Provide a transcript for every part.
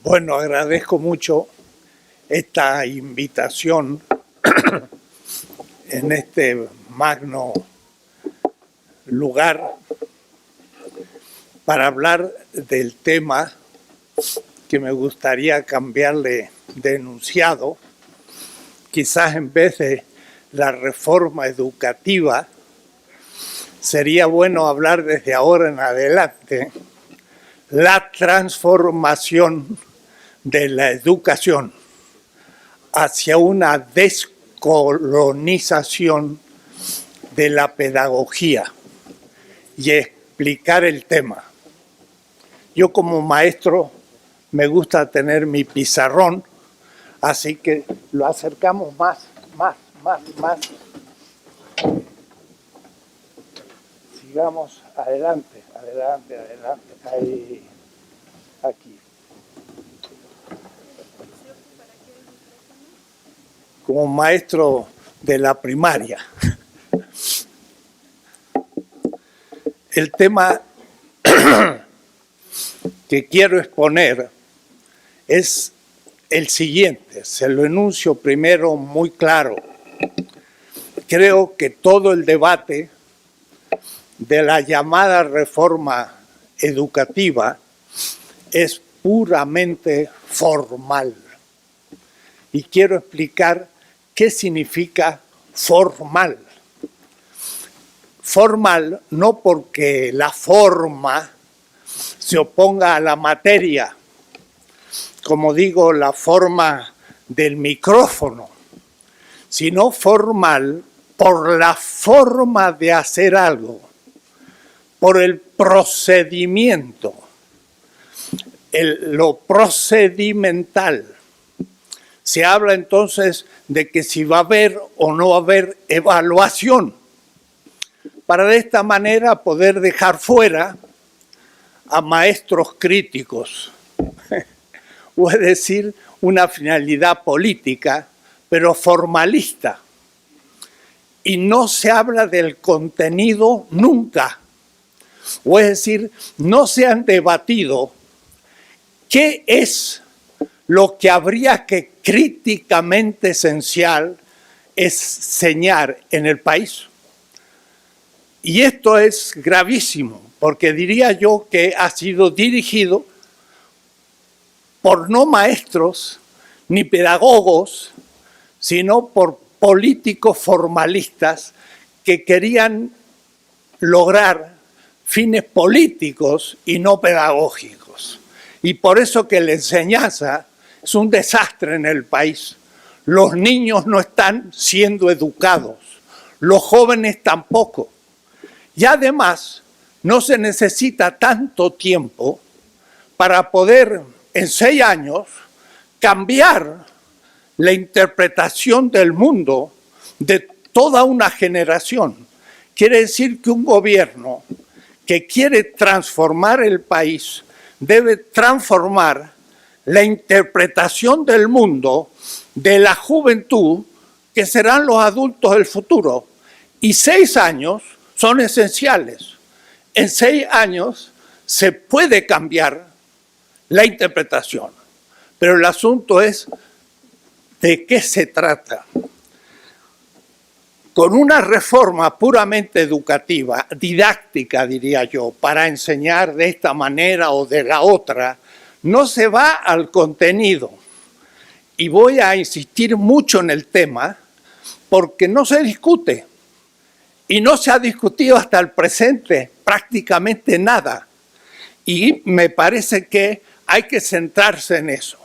Bueno, agradezco mucho esta invitación en este magno lugar para hablar del tema que me gustaría cambiarle de enunciado. Quizás en vez de la reforma educativa, sería bueno hablar desde ahora en adelante la transformación de la educación hacia una descolonización de la pedagogía y explicar el tema. Yo como maestro me gusta tener mi pizarrón, así que lo acercamos más. Sigamos adelante. Ahí, aquí. Como maestro de la primaria. El tema que quiero exponer es el siguiente. Se lo enuncio primero muy claro. Creo que todo el debate de la llamada reforma educativa es puramente formal. Y quiero explicar qué significa formal. Formal no porque la forma se oponga a la materia, como digo, la forma del micrófono, sino formal por la forma de hacer algo, por el procedimiento, lo procedimental. Se habla entonces de que si va a haber o no va a haber evaluación, para de esta manera poder dejar fuera a maestros críticos, o es decir, una finalidad política, pero formalista. Y no se habla del contenido nunca. O es decir, no se han debatido qué es lo que habría que críticamente esencial enseñar en el país. Y esto es gravísimo, porque diría yo que ha sido dirigido por no maestros ni pedagogos, sino por políticos formalistas que querían lograr fines políticos y no pedagógicos. Y por eso que la enseñanza es un desastre en el país. Los niños no están siendo educados, los jóvenes tampoco. Y además no se necesita tanto tiempo para poder en 6 años cambiar la interpretación del mundo de toda una generación. Quiere decir que un gobierno que quiere transformar el país debe transformar la interpretación del mundo de la juventud, que serán los adultos del futuro. Y 6 años son esenciales. En 6 años se puede cambiar la interpretación. Pero el asunto es ¿de qué se trata? Con una reforma puramente educativa, didáctica diría yo, para enseñar de esta manera o de la otra, no se va al contenido. Y voy a insistir mucho en el tema porque no se discute. Y no se ha discutido hasta el presente prácticamente nada. Y me parece que hay que centrarse en eso.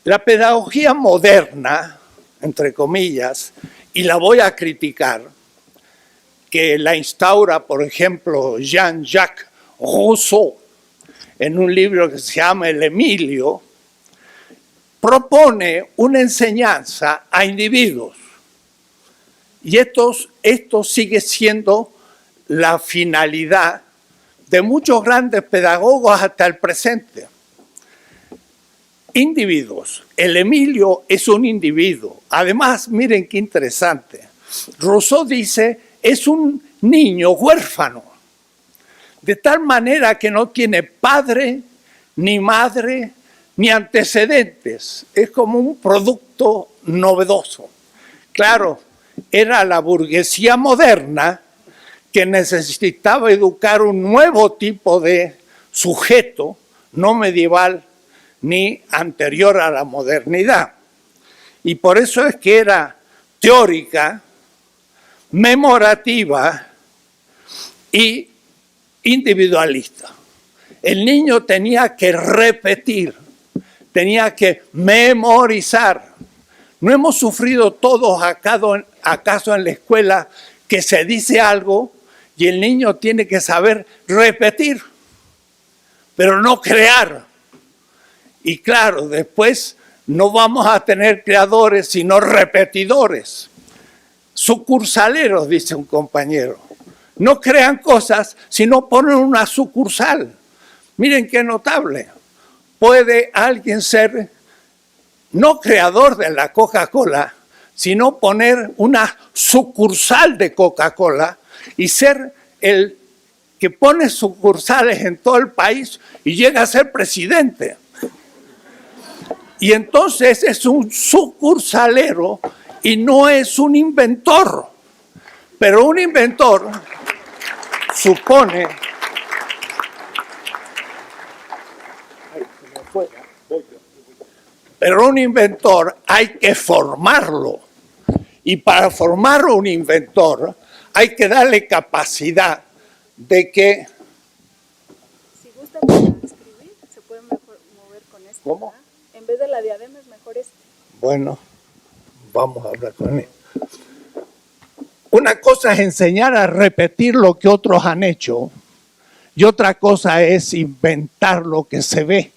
La pedagogía moderna, entre comillas, y la voy a criticar, que la instaura, por ejemplo, Jean-Jacques Rousseau, en un libro que se llama El Emilio, propone una enseñanza a individuos. Y esto sigue siendo la finalidad de muchos grandes pedagogos hasta el presente. Individuos. El Emilio es un individuo. Además, miren qué interesante. Rousseau dice, es un niño huérfano. De tal manera que no tiene padre, ni madre, ni antecedentes. Es como un producto novedoso. Claro, era la burguesía moderna que necesitaba educar un nuevo tipo de sujeto, no medieval ni anterior a la modernidad. Y por eso es que era teórica, memorativa y individualista. El niño tenía que repetir, tenía que memorizar. ¿No hemos sufrido todos acaso en la escuela que se dice algo y el niño tiene que saber repetir, pero no crear? Y claro, después no vamos a tener creadores, sino repetidores. Sucursaleros, dice un compañero. No crean cosas, sino ponen una sucursal. Miren qué notable. Puede alguien ser no creador de la Coca-Cola, sino poner una sucursal de Coca-Cola y ser el que pone sucursales en todo el país y llega a ser presidente. Y entonces es un sucursalero y no es un inventor. Pero un inventor supone... Pero un inventor hay que formarlo. Y para formar un inventor hay que darle capacidad de que... Si gusta para escribir, se puede mejor mover con este. ¿Cómo? ¿Verdad? En vez de la diadema es mejor este. Bueno, vamos a hablar con él. Una cosa es enseñar a repetir lo que otros han hecho y otra cosa es inventar lo que se ve.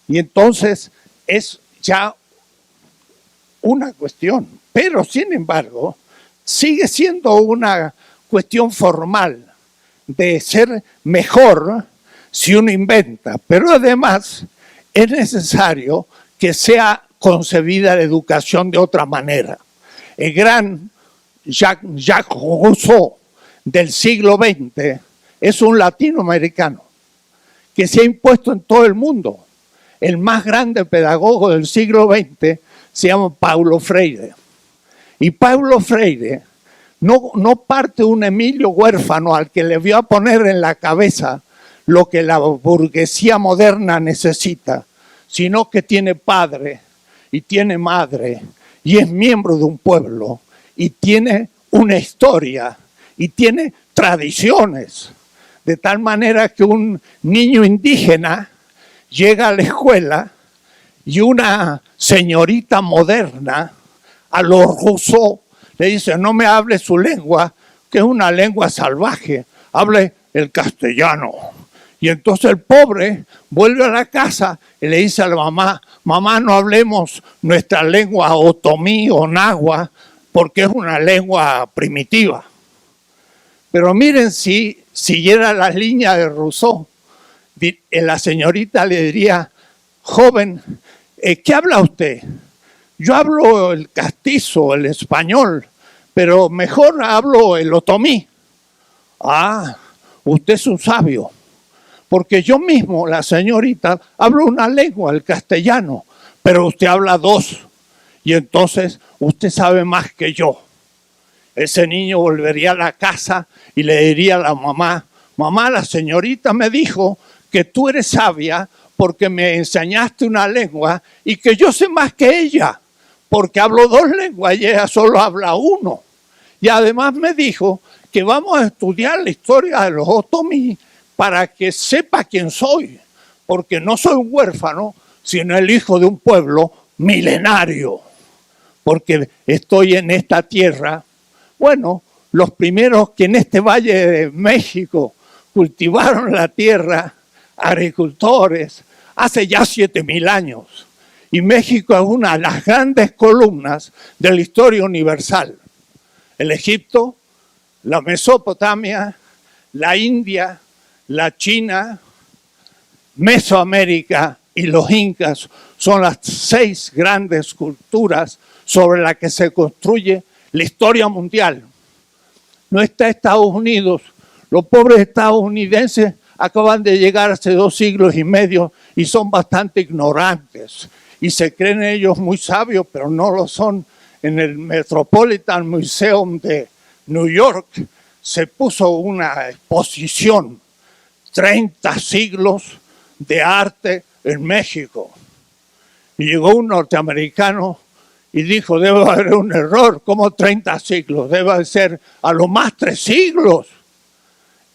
Y entonces es ya una cuestión. Pero, sin embargo, sigue siendo una cuestión formal de ser mejor si uno inventa. Pero además es necesario que sea concebida la educación de otra manera. El gran Jacques Rousseau del siglo XX es un latinoamericano que se ha impuesto en todo el mundo. El más grande pedagogo del siglo XX se llama Paulo Freire. Y Paulo Freire no parte un Emilio huérfano al que le vio a poner en la cabeza lo que la burguesía moderna necesita, sino que tiene padre y tiene madre y es miembro de un pueblo y tiene una historia y tiene tradiciones, de tal manera que un niño indígena llega a la escuela y una señorita moderna, a los Rousseau, le dice: no me hable su lengua, que es una lengua salvaje, hable el castellano. Y entonces el pobre vuelve a la casa y le dice a la mamá: mamá, no hablemos nuestra lengua otomí o nahua, porque es una lengua primitiva. Pero miren, si siguiera la línea de Rousseau, la señorita le diría: joven, ¿qué habla usted? Yo hablo el castizo, el español, pero mejor hablo el otomí. Ah, usted es un sabio, porque yo mismo, la señorita, hablo una lengua, el castellano, pero usted habla dos, y entonces usted sabe más que yo. Ese niño volvería a la casa y le diría a la mamá: mamá, la señorita me dijo que tú eres sabia porque me enseñaste una lengua y que yo sé más que ella, porque hablo dos lenguas y ella solo habla uno. Y además me dijo que vamos a estudiar la historia de los otomí para que sepa quién soy, porque no soy un huérfano, sino el hijo de un pueblo milenario, porque estoy en esta tierra. Bueno, los primeros que en este Valle de México cultivaron la tierra, agricultores, hace ya 7,000 años. Y México es una de las grandes columnas de la historia universal. El Egipto, la Mesopotamia, la India, la China, Mesoamérica y los incas son las 6 grandes culturas sobre las que se construye la historia mundial. No está Estados Unidos. Los pobres estadounidenses acaban de llegar hace 2 siglos y medio y son bastante ignorantes. Y se creen ellos muy sabios, pero no lo son. En el Metropolitan Museum de New York se puso una exposición, 30 siglos de arte en México. Y llegó un norteamericano y dijo, debe haber un error, ¿cómo 30 siglos? Debe ser a lo más 3 siglos.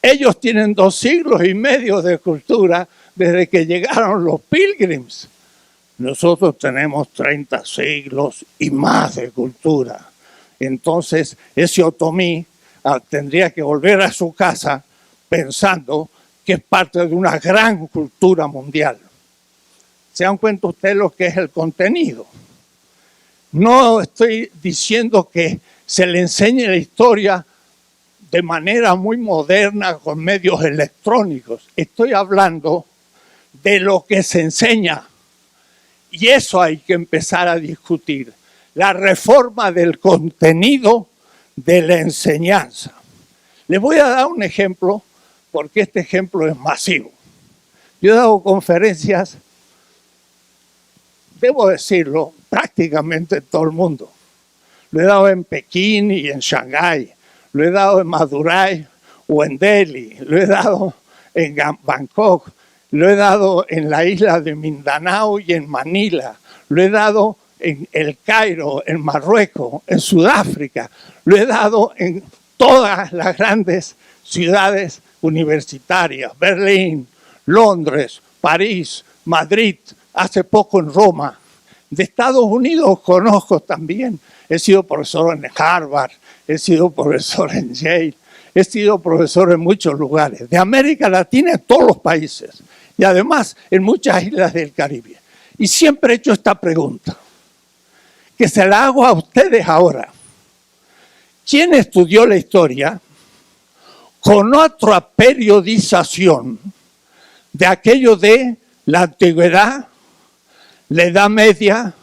Ellos tienen 2 siglos y medio de cultura desde que llegaron los Pilgrims. Nosotros tenemos 30 siglos y más de cultura. Entonces, ese otomí tendría que volver a su casa pensando que es parte de una gran cultura mundial. ¿Se dan cuenta ustedes lo que es el contenido? No estoy diciendo que se le enseñe la historia de manera muy moderna con medios electrónicos. Estoy hablando de lo que se enseña. Y eso hay que empezar a discutir. La reforma del contenido de la enseñanza. Les voy a dar un ejemplo, porque este ejemplo es masivo. Yo he dado conferencias, debo decirlo, prácticamente en todo el mundo. Lo he dado en Pekín y en Shanghái. Lo he dado en Madurai o en Delhi. Lo he dado en Bangkok. Lo he dado en la isla de Mindanao y en Manila. Lo he dado en El Cairo, en Marruecos, en Sudáfrica. Lo he dado en todas las grandes ciudades universitarias. Berlín, Londres, París, Madrid, hace poco en Roma. De Estados Unidos conozco también. He sido profesor en Harvard, he sido profesor en Yale, he sido profesor en muchos lugares. De América Latina en todos los países. Y además en muchas islas del Caribe. Y siempre he hecho esta pregunta, que se la hago a ustedes ahora. ¿Quién estudió la historia con otra periodización de aquello de la antigüedad, la Edad Media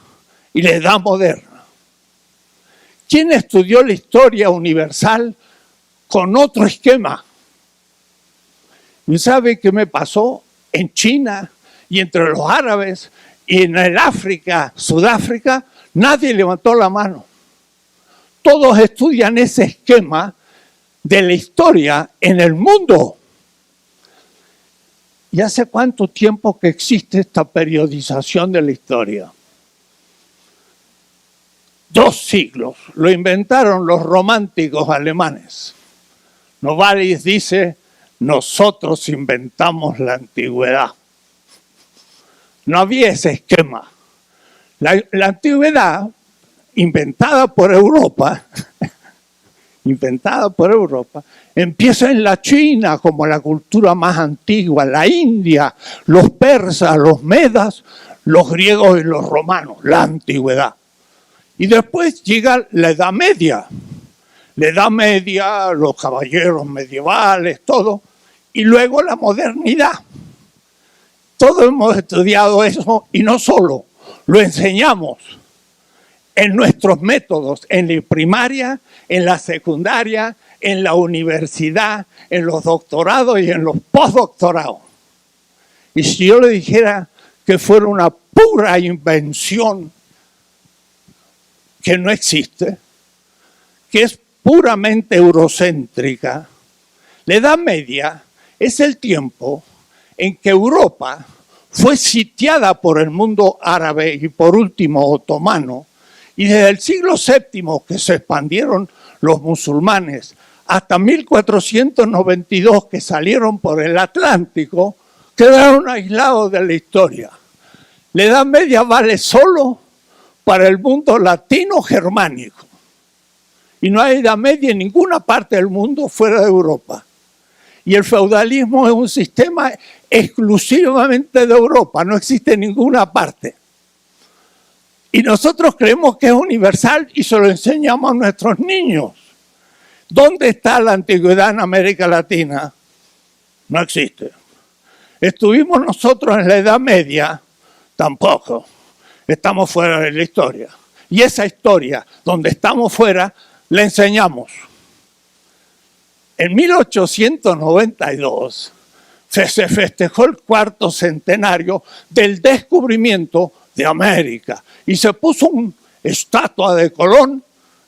y la Edad Moderna? ¿Quién estudió la historia universal con otro esquema? ¿Y sabe qué me pasó? En China y entre los árabes y en el África, Sudáfrica, nadie levantó la mano. Todos estudian ese esquema de la historia en el mundo. ¿Y hace cuánto tiempo que existe esta periodización de la historia? 2 siglos. Lo inventaron los románticos alemanes. Novalis dice, nosotros inventamos la antigüedad. No había ese esquema. La antigüedad, inventada por Europa, empieza en la China como la cultura más antigua, la India, los persas, los medas, los griegos y los romanos, la antigüedad. Y después llega la Edad Media. La Edad Media, los caballeros medievales, todo. Y luego la modernidad. Todos hemos estudiado eso y no solo, lo enseñamos en nuestros métodos, en la primaria, en la secundaria, en la universidad, en los doctorados y en los postdoctorados. Y si yo le dijera que fuera una pura invención que no existe, que es puramente eurocéntrica, la Edad Media es el tiempo en que Europa fue sitiada por el mundo árabe y por último otomano, y desde el siglo VII que se expandieron los musulmanes hasta 1492 que salieron por el Atlántico, quedaron aislados de la historia. La Edad Media vale solo para el mundo latino-germánico. Y no hay Edad Media en ninguna parte del mundo fuera de Europa. Y el feudalismo es un sistema exclusivamente de Europa, no existe en ninguna parte. Y nosotros creemos que es universal y se lo enseñamos a nuestros niños. ¿Dónde está la antigüedad en América Latina? No existe. ¿Estuvimos nosotros en la Edad Media? Tampoco. Estamos fuera de la historia. Y esa historia, donde estamos fuera, la enseñamos. En 1892 se festejó el 4º centenario del descubrimiento de América y se puso una estatua de Colón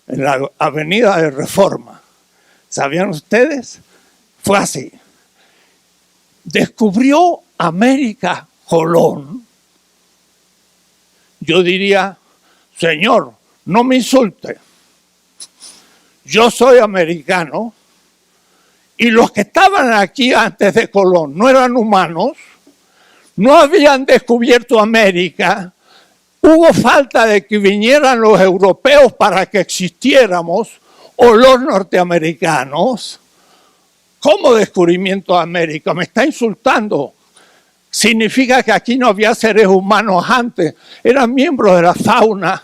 en la Avenida de Reforma. ¿Sabían ustedes? Fue así. Descubrió América Colón. Yo diría, señor, no me insulte. Yo soy americano y los que estaban aquí antes de Colón no eran humanos, no habían descubierto América, hubo falta de que vinieran los europeos para que existiéramos o los norteamericanos. ¿Cómo descubrimiento de América? Me está insultando. Significa que aquí no había seres humanos antes, eran miembros de la fauna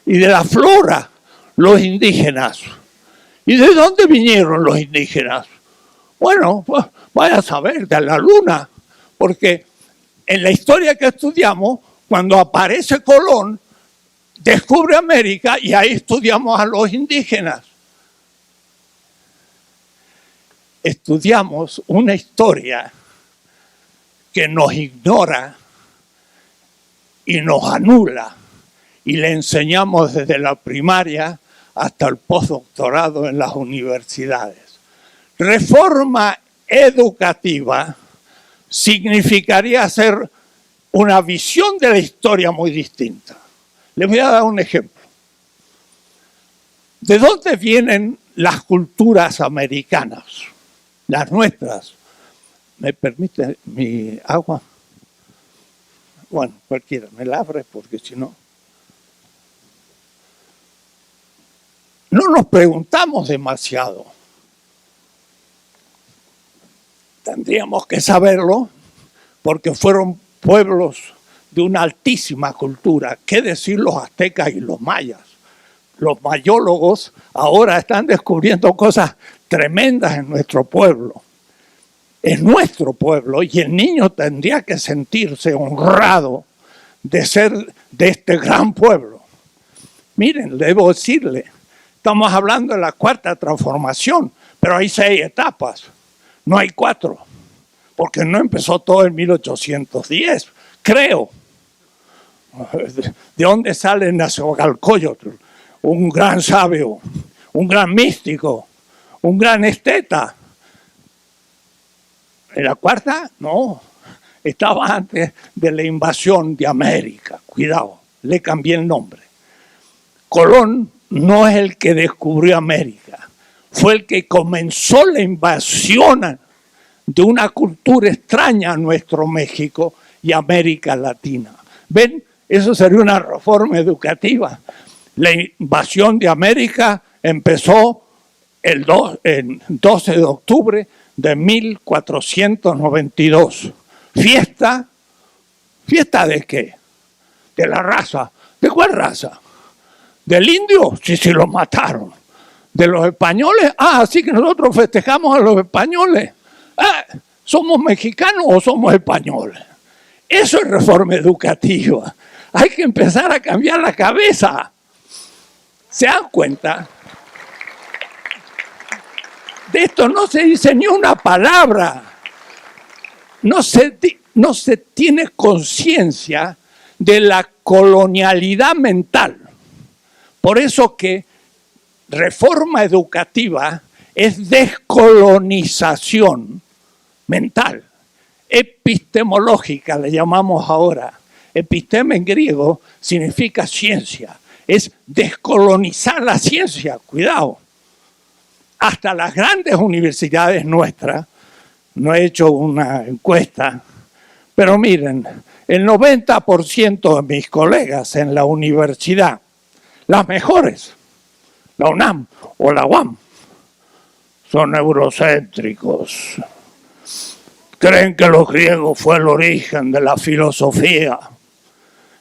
y de la flora, los indígenas. ¿Y de dónde vinieron los indígenas? Bueno, pues vaya a saber, de la luna, porque en la historia que estudiamos, cuando aparece Colón, descubre América y ahí estudiamos a los indígenas. Estudiamos una historia que nos ignora y nos anula y le enseñamos desde la primaria hasta el postdoctorado en las universidades. Reforma educativa significaría hacer una visión de la historia muy distinta. Les voy a dar un ejemplo. ¿De dónde vienen las culturas americanas? Las nuestras. ¿Me permite mi agua? Bueno, cualquiera, me la abre porque si no... No nos preguntamos demasiado. Tendríamos que saberlo porque fueron pueblos de una altísima cultura. ¿Qué decir los aztecas y los mayas? Los mayólogos ahora están descubriendo cosas tremendas en nuestro pueblo. Es nuestro pueblo y el niño tendría que sentirse honrado de ser de este gran pueblo. Miren, debo decirle, estamos hablando de la 4ª transformación, pero hay 6 etapas, no hay 4, porque no empezó todo en 1810, creo. ¿De dónde sale Nezahualcóyotl? Un gran sabio, un gran místico, un gran esteta. ¿En la 4ª? No, estaba antes de la invasión de América. Cuidado, le cambié el nombre. Colón no es el que descubrió América, fue el que comenzó la invasión de una cultura extraña a nuestro México y América Latina. ¿Ven? Eso sería una reforma educativa. La invasión de América empezó el 12 de octubre de 1492. ¿Fiesta? ¿Fiesta de qué? De la raza. ¿De cuál raza? ¿Del indio? Sí, sí, lo mataron. ¿De los españoles? Ah, sí que nosotros festejamos a los españoles. ¿Somos mexicanos o somos españoles? Eso es reforma educativa. Hay que empezar a cambiar la cabeza. ¿Se dan cuenta? De esto no se dice ni una palabra. No se tiene conciencia de la colonialidad mental. Por eso que reforma educativa es descolonización mental, epistemológica le llamamos ahora. Episteme en griego significa ciencia, es descolonizar la ciencia, cuidado. Hasta las grandes universidades nuestras, no he hecho una encuesta, pero miren, el 90% de mis colegas en la universidad, las mejores, la UNAM o la UAM, son eurocéntricos. Creen que los griegos fue el origen de la filosofía.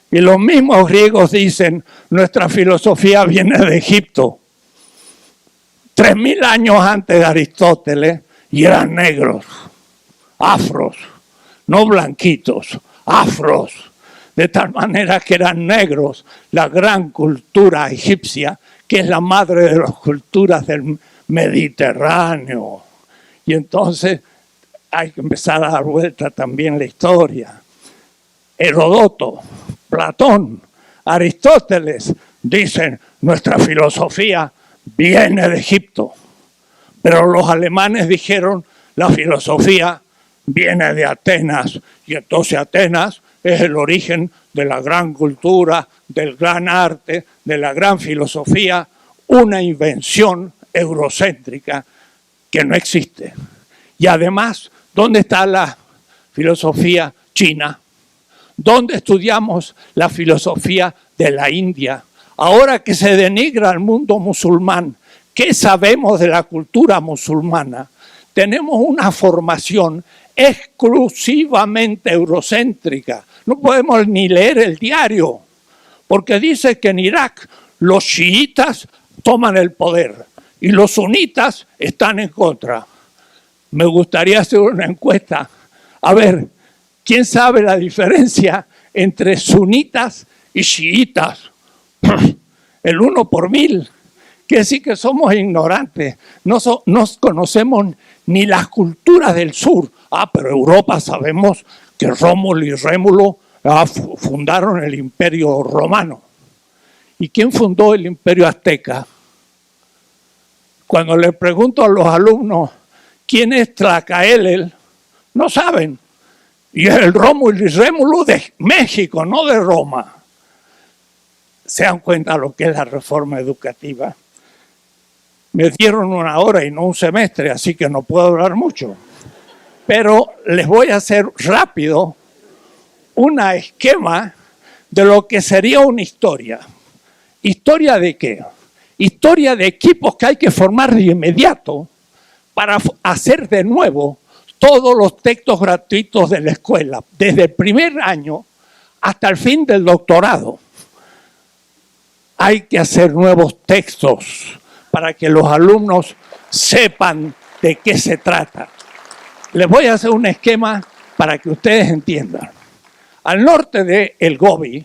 Y los mismos griegos dicen, nuestra filosofía viene de Egipto. 3000 años antes de Aristóteles, y eran negros, afros, no blanquitos, afros. De tal manera que eran negros, la gran cultura egipcia, que es la madre de las culturas del Mediterráneo. Y entonces hay que empezar a dar vuelta también la historia. Heródoto, Platón, Aristóteles dicen, nuestra filosofía viene de Egipto. Pero los alemanes dijeron, la filosofía viene de Atenas. Y entonces Atenas es el origen de la gran cultura, del gran arte, de la gran filosofía, una invención eurocéntrica que no existe. Y además, ¿dónde está la filosofía china? ¿Dónde estudiamos la filosofía de la India? Ahora que se denigra al mundo musulmán, ¿qué sabemos de la cultura musulmana? Tenemos una formación exclusivamente eurocéntrica. No podemos ni leer el diario, porque dice que en Irak los chiitas toman el poder y los sunitas están en contra. Me gustaría hacer una encuesta. A ver, ¿quién sabe la diferencia entre sunitas y chiitas? El 1 por 1000. Quiere decir que somos ignorantes. No conocemos ni las culturas del sur. Pero Europa sabemos que Rómulo y Rémulo fundaron el Imperio Romano. ¿Y quién fundó el Imperio Azteca? Cuando le pregunto a los alumnos quién es Tlacaelel, no saben. Y es el Rómulo y Rémulo de México, no de Roma. ¿Se dan cuenta lo que es la reforma educativa? Me dieron 1 hora y no un semestre, así que no puedo hablar mucho. Pero les voy a hacer rápido un esquema de lo que sería una historia. ¿Historia de qué? Historia de equipos que hay que formar de inmediato para hacer de nuevo todos los textos gratuitos de la escuela, desde el primer año hasta el fin del doctorado. Hay que hacer nuevos textos para que los alumnos sepan de qué se trata. Les voy a hacer un esquema para que ustedes entiendan. Al norte del Gobi,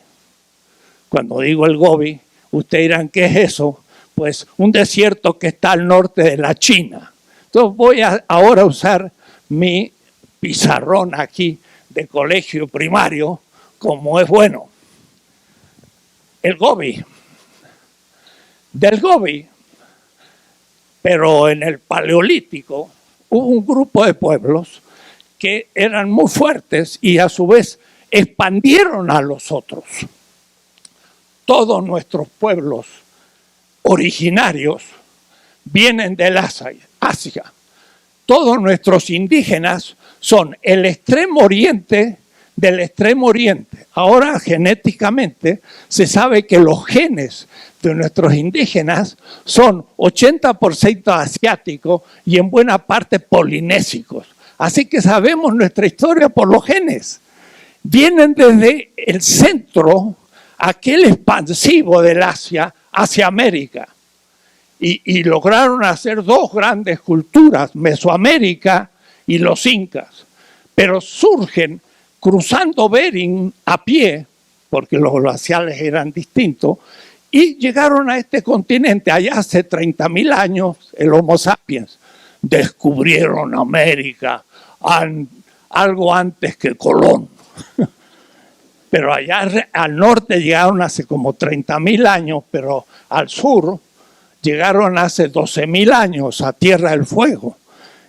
cuando digo el Gobi, ustedes dirán, ¿qué es eso? Pues un desierto que está al norte de la China. Entonces voy a ahora usar mi pizarrón aquí de colegio primario, como es bueno. El Gobi. Del Gobi, pero en el Paleolítico, hubo un grupo de pueblos que eran muy fuertes y a su vez expandieron a los otros. Todos nuestros pueblos originarios vienen del Asia. Todos nuestros indígenas son el extremo oriente del extremo oriente. Ahora genéticamente se sabe que los genes de nuestros indígenas son 80% asiáticos y en buena parte polinésicos. Así que sabemos nuestra historia por los genes. Vienen desde el centro, aquel expansivo del Asia, hacia América. Y lograron hacer 2 grandes culturas, Mesoamérica y los incas. Pero surgen cruzando Bering a pie, porque los glaciales eran distintos, y llegaron a este continente. Allá hace 30.000 años, el Homo sapiens. Descubrieron América algo antes que Colón. Pero allá al norte llegaron hace como 30.000 años, pero al sur llegaron hace 12.000 años a Tierra del Fuego.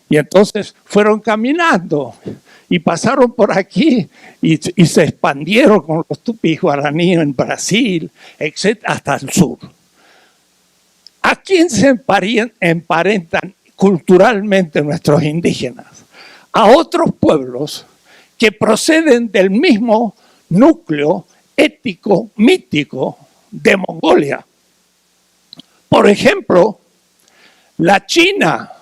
Y entonces fueron caminando y pasaron por aquí y se expandieron con los tupis guaraní en Brasil, etc., hasta el sur. ¿A quién se emparentan culturalmente nuestros indígenas? A otros pueblos que proceden del mismo núcleo ético, mítico de Mongolia. Por ejemplo, la China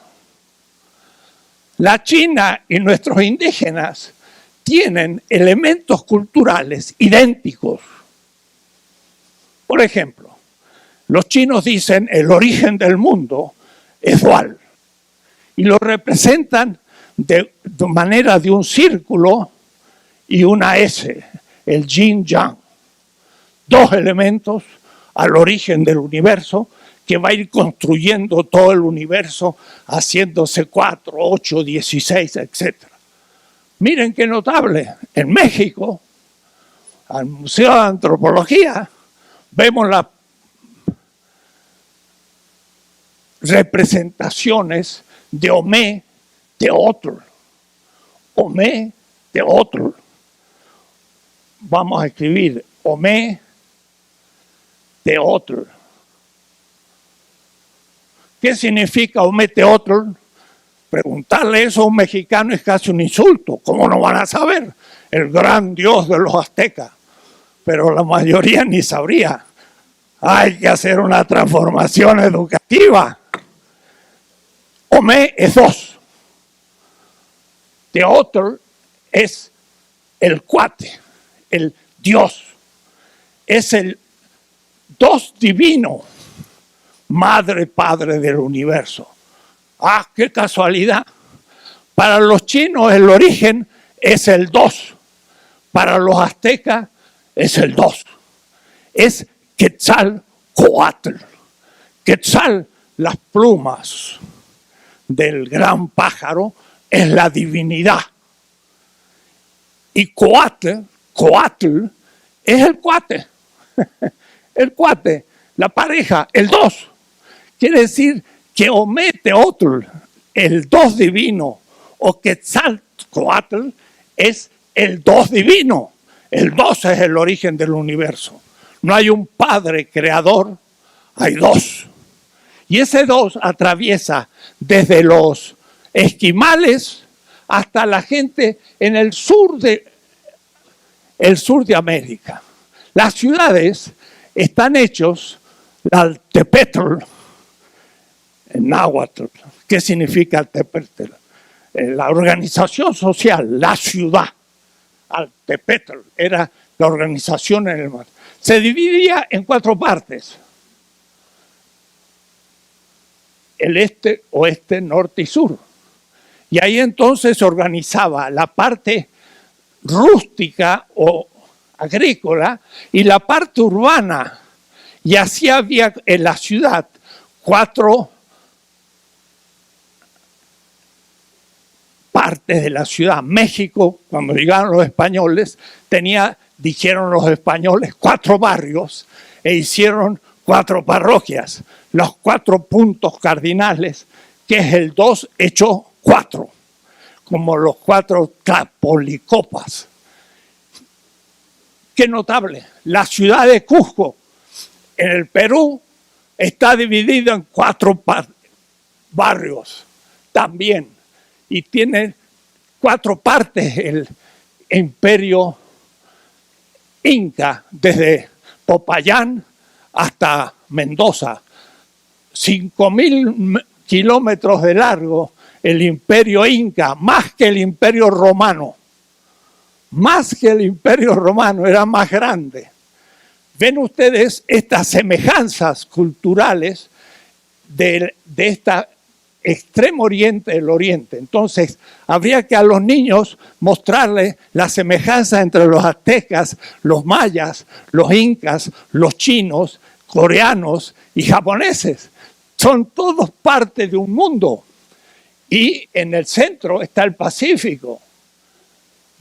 y nuestros indígenas tienen elementos culturales idénticos. Por ejemplo, los chinos dicen el origen del mundo es dual y lo representan de manera de un círculo y una S, el yin-yang. 2 elementos al origen del universo que va a ir construyendo todo el universo, haciéndose 4, 8, 16, etc. Miren qué notable, en México, al Museo de Antropología, vemos las representaciones de Omé Teotl. Omé Teotl. Vamos a escribir Omé Teotl. ¿Qué significa Omé Teotl? Preguntarle eso a un mexicano es casi un insulto. ¿Cómo no van a saber? El gran dios de los aztecas. Pero la mayoría ni sabría. Hay que hacer una transformación educativa. Omé es 2. Teotl es el cuate, el Dios. Es el 2 divino, madre, padre del universo. ¡Ah, qué casualidad! Para los chinos el origen es el 2. Para los aztecas es el 2. Es Quetzalcóatl. Quetzal, las plumas del gran pájaro, es la divinidad. Y Coatl es el cuate. El cuate, la pareja, el 2. Quiere decir que Omé Teotl, el 2 divino, o Quetzalcóatl, es el 2 divino. El 2 es el origen del universo. No hay un padre creador, hay 2. Y ese 2 atraviesa desde los esquimales hasta la gente en el sur de América. Las ciudades están hechos, la Tepetl, en náhuatl. ¿Qué significa el Tepetl? La organización social, la ciudad. Altepetl era la organización en el mar. Se dividía en 4 partes. El este, oeste, norte y sur. Y ahí entonces se organizaba la parte rústica o agrícola y la parte urbana. Y así había en la ciudad 4 partes de la ciudad. México, cuando llegaron los españoles, dijeron los españoles, 4 barrios e hicieron 4 parroquias. Los 4 puntos cardinales, que es el 2 hecho 4, como los 4 Tlapolicopas. Qué notable. La ciudad de Cusco, en el Perú, está dividida en 4 barrios también. Y tiene 4 partes el imperio inca, desde Popayán hasta Mendoza. 5.000 kilómetros de largo el imperio inca, más que el imperio romano. Más que el imperio romano, era más grande. Ven ustedes estas semejanzas culturales de esta extremo oriente del oriente. Entonces, habría que a los niños mostrarles la semejanza entre los aztecas, los mayas, los incas, los chinos, coreanos y japoneses. Son todos parte de un mundo. Y en el centro está el Pacífico.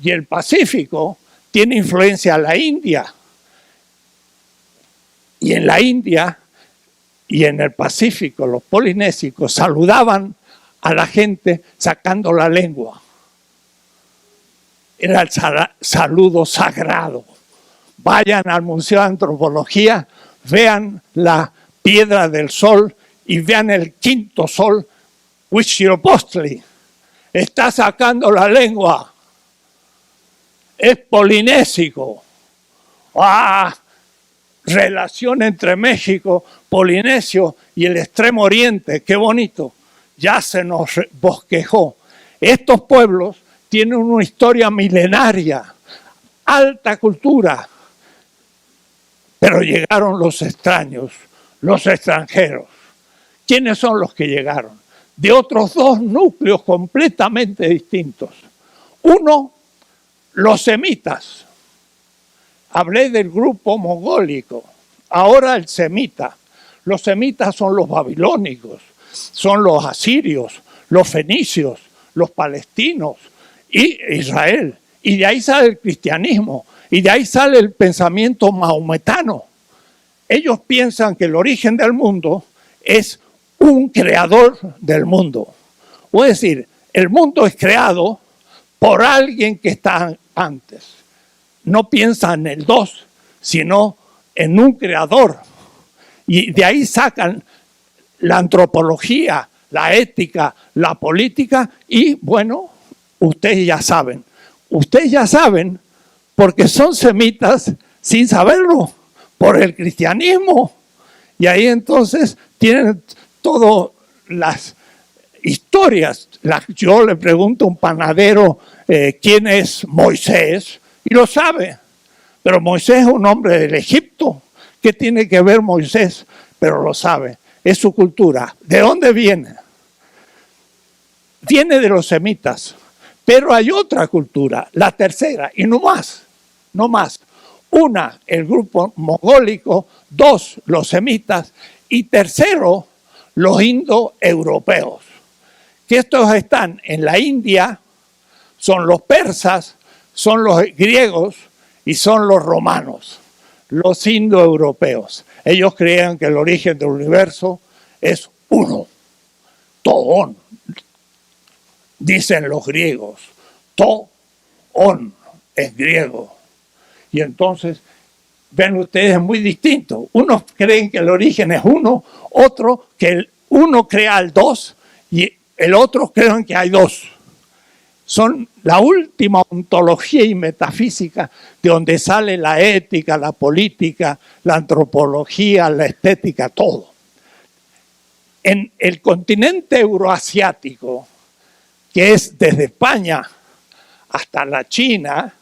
Y el Pacífico tiene influencia a la India. Y en la India y en el Pacífico, los polinésicos saludaban a la gente sacando la lengua. Era el saludo sagrado. Vayan al Museo de Antropología, vean la piedra del sol y vean el 5.º sol, Huitzilopochtli. Está sacando la lengua. Es polinésico. Relación entre México, Polinesio y el Extremo Oriente. Qué bonito. Ya se nos bosquejó. Estos pueblos tienen una historia milenaria, alta cultura. Pero llegaron los extraños, los extranjeros. ¿Quiénes son los que llegaron? De otros 2 núcleos completamente distintos. Uno, los semitas. Hablé del grupo mongólico, ahora el semita. Los semitas son los babilónicos, son los asirios, los fenicios, los palestinos y Israel. Y de ahí sale el cristianismo, y de ahí sale el pensamiento maometano. Ellos piensan que el origen del mundo es un creador del mundo. Es decir, el mundo es creado por alguien que está antes. No piensan en el dos, sino en un creador. Y de ahí sacan la antropología, la ética, la política y, bueno, ustedes ya saben. Ustedes ya saben porque son semitas sin saberlo, por el cristianismo. Y ahí entonces tienen todas las historias. Yo le pregunto a un panadero quién es Moisés y lo sabe. Pero Moisés es un hombre del Egipto. ¿Qué tiene que ver Moisés? Pero lo sabe. Es su cultura. ¿De dónde viene? Viene de los semitas. Pero hay otra cultura, la tercera, y no más. No más. Una, el grupo mongólico. Dos, los semitas. Y tercero, los indoeuropeos. Que estos están en la India, son los persas, son los griegos y son los romanos, los indoeuropeos. Ellos creían que el origen del universo es uno, toon, dicen los griegos, toon es griego. Y entonces, ven ustedes, es muy distinto. Unos creen que el origen es uno, otro que el uno crea el dos y el otro creen que hay dos. Son la última ontología y metafísica de donde sale la ética, la política, la antropología, la estética, todo. En el continente euroasiático, que es desde España hasta la China,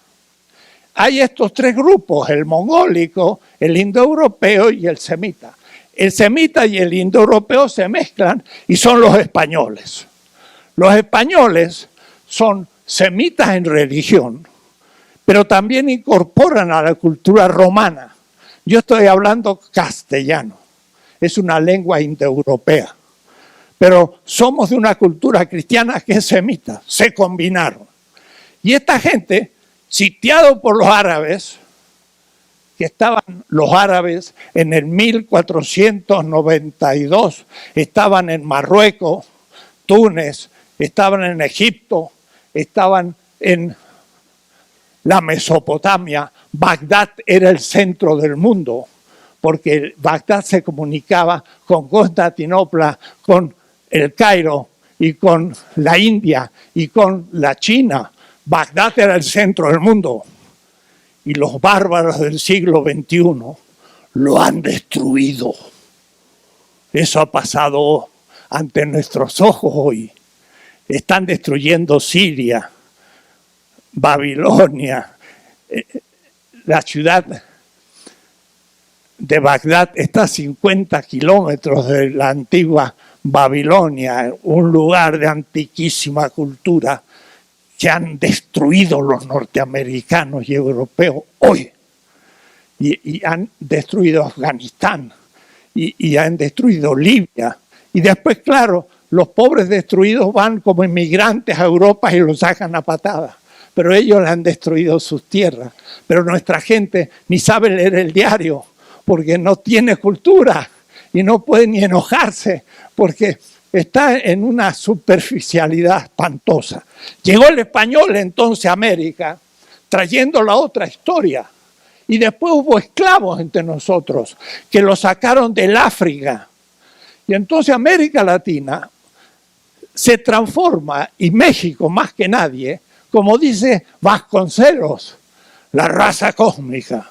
hay estos tres grupos, el mongólico, el indoeuropeo y el semita. El semita y el indoeuropeo se mezclan y son los españoles. Los españoles son semitas en religión, pero también incorporan a la cultura romana. Yo estoy hablando castellano, es una lengua indoeuropea, pero somos de una cultura cristiana que es semita, se combinaron. Y esta gente, sitiado por los árabes, que estaban los árabes en el 1492, estaban en Marruecos, Túnez, estaban en Egipto, estaban en la Mesopotamia. Bagdad era el centro del mundo, porque Bagdad se comunicaba con Constantinopla, con el Cairo y con la India y con la China. Bagdad era el centro del mundo. Y los bárbaros del siglo XXI lo han destruido. Eso ha pasado ante nuestros ojos hoy. Están destruyendo Siria, Babilonia. La ciudad de Bagdad está a 50 kilómetros de la antigua Babilonia, un lugar de antiquísima cultura que han destruido los norteamericanos y europeos hoy. Y han destruido Afganistán y han destruido Libia. Y después, claro, los pobres destruidos van como inmigrantes a Europa y los sacan a patadas. Pero ellos le han destruido sus tierras. Pero nuestra gente ni sabe leer el diario porque no tiene cultura y no puede ni enojarse porque está en una superficialidad espantosa. Llegó el español entonces a América trayendo la otra historia. Y después hubo esclavos entre nosotros que los sacaron del África. Y entonces América Latina se transforma, y México más que nadie, como dice Vasconcelos, la raza cósmica.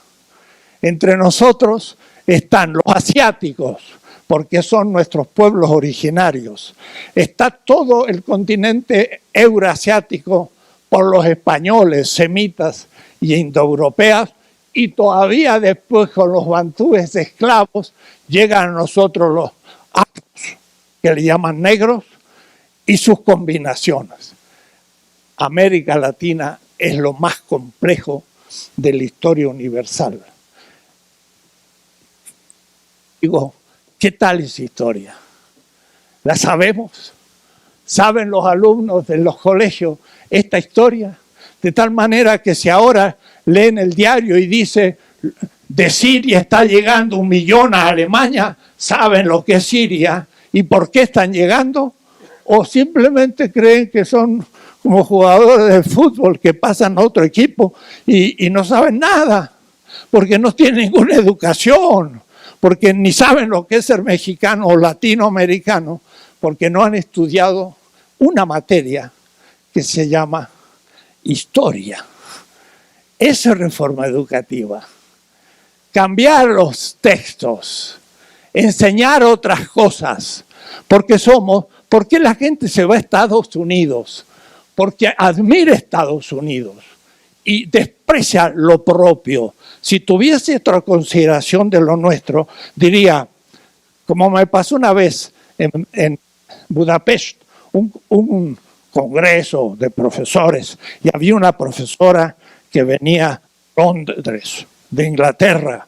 Entre nosotros están los asiáticos, porque son nuestros pueblos originarios. Está todo el continente euroasiático por los españoles, semitas y indoeuropeos, y todavía después con los bantúes esclavos llegan a nosotros los afros, que le llaman negros, y sus combinaciones. América Latina es lo más complejo de la historia universal. Digo, ¿qué tal esa historia? ¿La sabemos? ¿Saben los alumnos de los colegios esta historia? De tal manera que si ahora leen el diario y dice de Siria está llegando 1 millón a Alemania, ¿saben lo que es Siria y por qué están llegando? ¿O simplemente creen que son como jugadores de fútbol que pasan a otro equipo y no saben nada? Porque no tienen ninguna educación, porque ni saben lo que es ser mexicano o latinoamericano, porque no han estudiado una materia que se llama historia. Esa es reforma educativa. Cambiar los textos, enseñar otras cosas, ¿por qué la gente se va a Estados Unidos? Porque admira Estados Unidos y desprecia lo propio. Si tuviese otra consideración de lo nuestro, diría, como me pasó una vez en Budapest, un congreso de profesores, y había una profesora que venía de Londres, de Inglaterra.